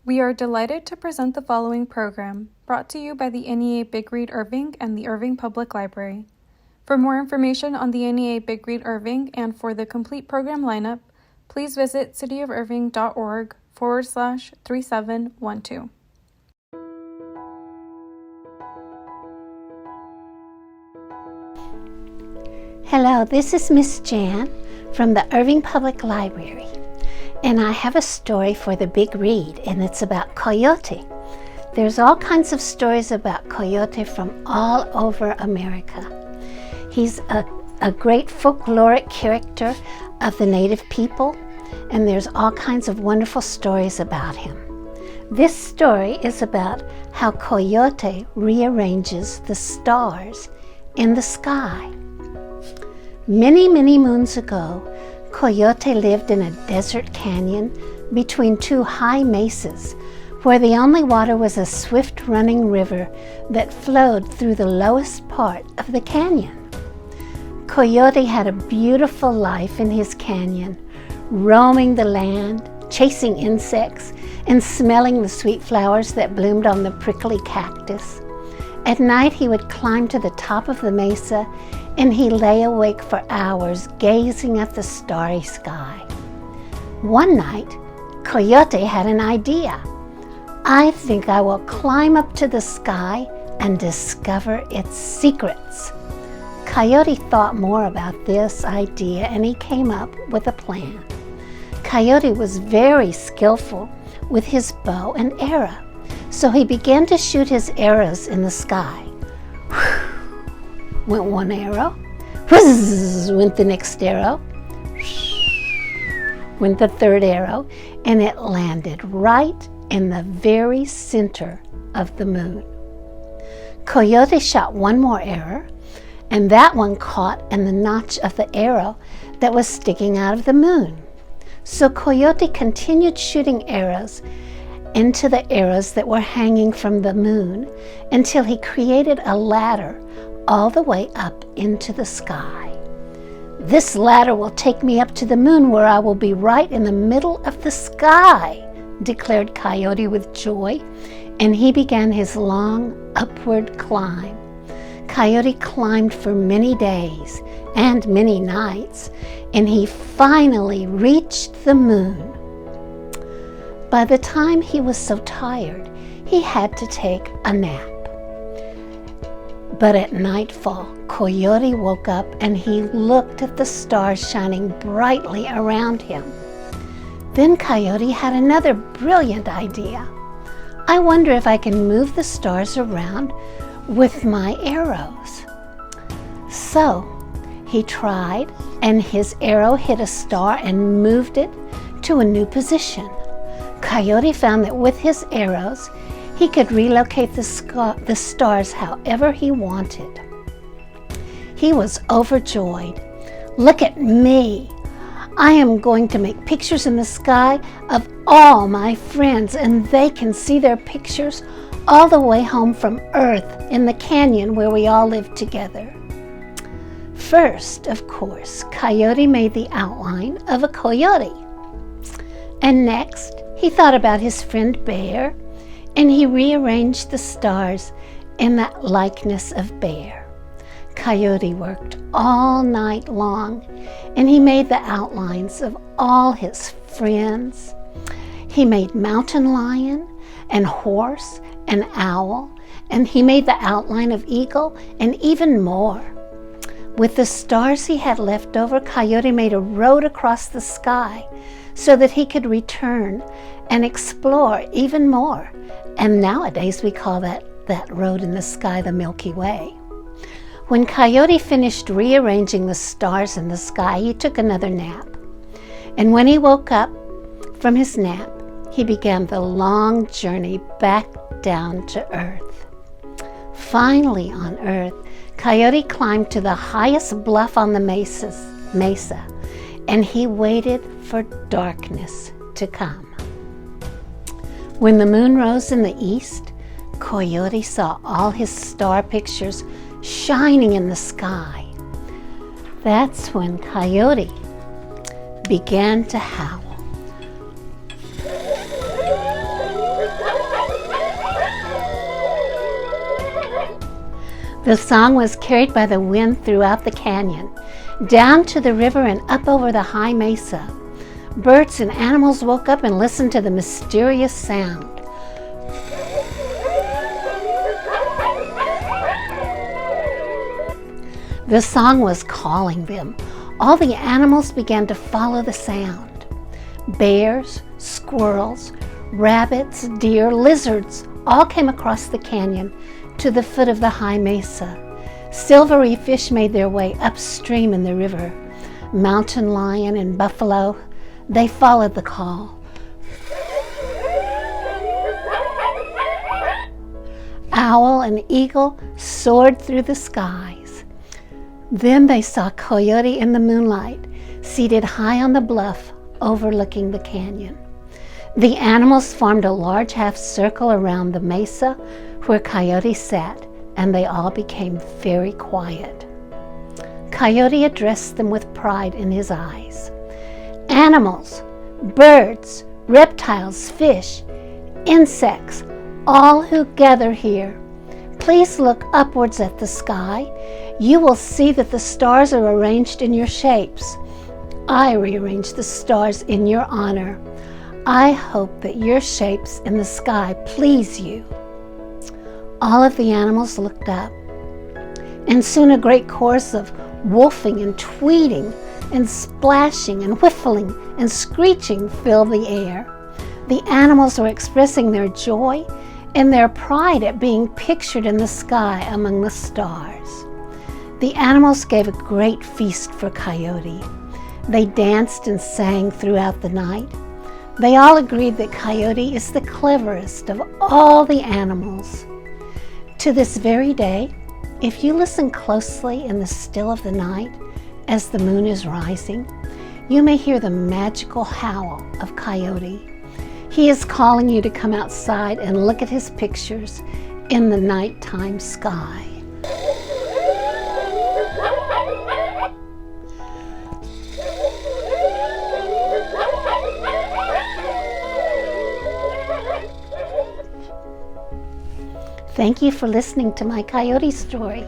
We are delighted to present the following program, brought to you by the NEA Big Read Irving and the Irving Public Library. For more information on the NEA Big Read Irving and for the complete program lineup, please visit cityofirving.org/3712. Hello, this is Miss Jan from the Irving Public Library, and I have a story for the Big Read, and it's about Coyote. There's all kinds of stories about Coyote from all over America. He's a great folkloric character of the native people, and there's all kinds of wonderful stories about him. This story is about how Coyote rearranges the stars in the sky. Many, many moons ago, Coyote lived in a desert canyon between two high mesas, where the only water was a swift-running river that flowed through the lowest part of the canyon. Coyote had a beautiful life in his canyon, roaming the land, chasing insects, and smelling the sweet flowers that bloomed on the prickly cactus. At night, he would climb to the top of the mesa, and he lay awake for hours gazing at the starry sky. One night, Coyote had an idea. "I think I will climb up to the sky and discover its secrets." Coyote thought more about this idea, and he came up with a plan. Coyote was very skillful with his bow and arrow, so he began to shoot his arrows in the sky. Went one arrow, whizz, went the next arrow, went the third arrow, and it landed right in the very center of the moon. Coyote shot one more arrow, and that one caught in the notch of the arrow that was sticking out of the moon. So Coyote continued shooting arrows into the arrows that were hanging from the moon until he created a ladder all the way up into the sky. "This ladder will take me up to the moon, where I will be right in the middle of the sky," declared Coyote with joy, and he began his long upward climb. Coyote climbed for many days and many nights, and he finally reached the moon. By the time he was so tired, he had to take a nap. But at nightfall, Coyote woke up and he looked at the stars shining brightly around him. Then Coyote had another brilliant idea. "I wonder if I can move the stars around with my arrows." So he tried, and his arrow hit a star and moved it to a new position. Coyote found that with his arrows, he could relocate the stars however he wanted. He was overjoyed. "Look at me! I am going to make pictures in the sky of all my friends, and they can see their pictures all the way home from Earth in the canyon where we all live together." First, of course, Coyote made the outline of a coyote. And next, he thought about his friend Bear, and he rearranged the stars in that likeness of Bear. Coyote worked all night long, and he made the outlines of all his friends. He made mountain lion and horse and owl, and he made the outline of eagle and even more. With the stars he had left over, Coyote made a road across the sky so that he could return and explore even more. And nowadays we call that road in the sky the Milky Way. When Coyote finished rearranging the stars in the sky, he took another nap. And when he woke up from his nap, he began the long journey back down to Earth. Finally on Earth, Coyote climbed to the highest bluff on the mesa, and he waited for darkness to come. When the moon rose in the east, Coyote saw all his star pictures shining in the sky. That's when Coyote began to howl. The song was carried by the wind throughout the canyon, down to the river and up over the high mesa. Birds and animals woke up and listened to the mysterious sound. The song was calling them. All the animals began to follow the sound. Bears, squirrels, rabbits, deer, lizards all came across the canyon to the foot of the high mesa. Silvery fish made their way upstream in the river. Mountain lion and buffalo, they followed the call. Owl and eagle soared through the skies. Then they saw Coyote in the moonlight, seated high on the bluff overlooking the canyon. The animals formed a large half circle around the mesa where Coyote sat, and they all became very quiet. Coyote addressed them with pride in his eyes. Animals, birds, reptiles, fish, insects, all who gather here, please look upwards at the sky. You will see that the stars are arranged in your shapes. I rearrange the stars in your honor. I hope that your shapes in the sky please you. All of the animals looked up, and soon a great chorus of wolfing and tweeting and splashing and whiffling and screeching filled the air. The animals were expressing their joy and their pride at being pictured in the sky among the stars. The animals gave a great feast for Coyote. They danced and sang throughout the night. They all agreed that Coyote is the cleverest of all the animals. To this very day, if you listen closely in the still of the night as the moon is rising, you may hear the magical howl of Coyote. He is calling you to come outside and look at his pictures in the nighttime sky. Thank you for listening to my Coyote story.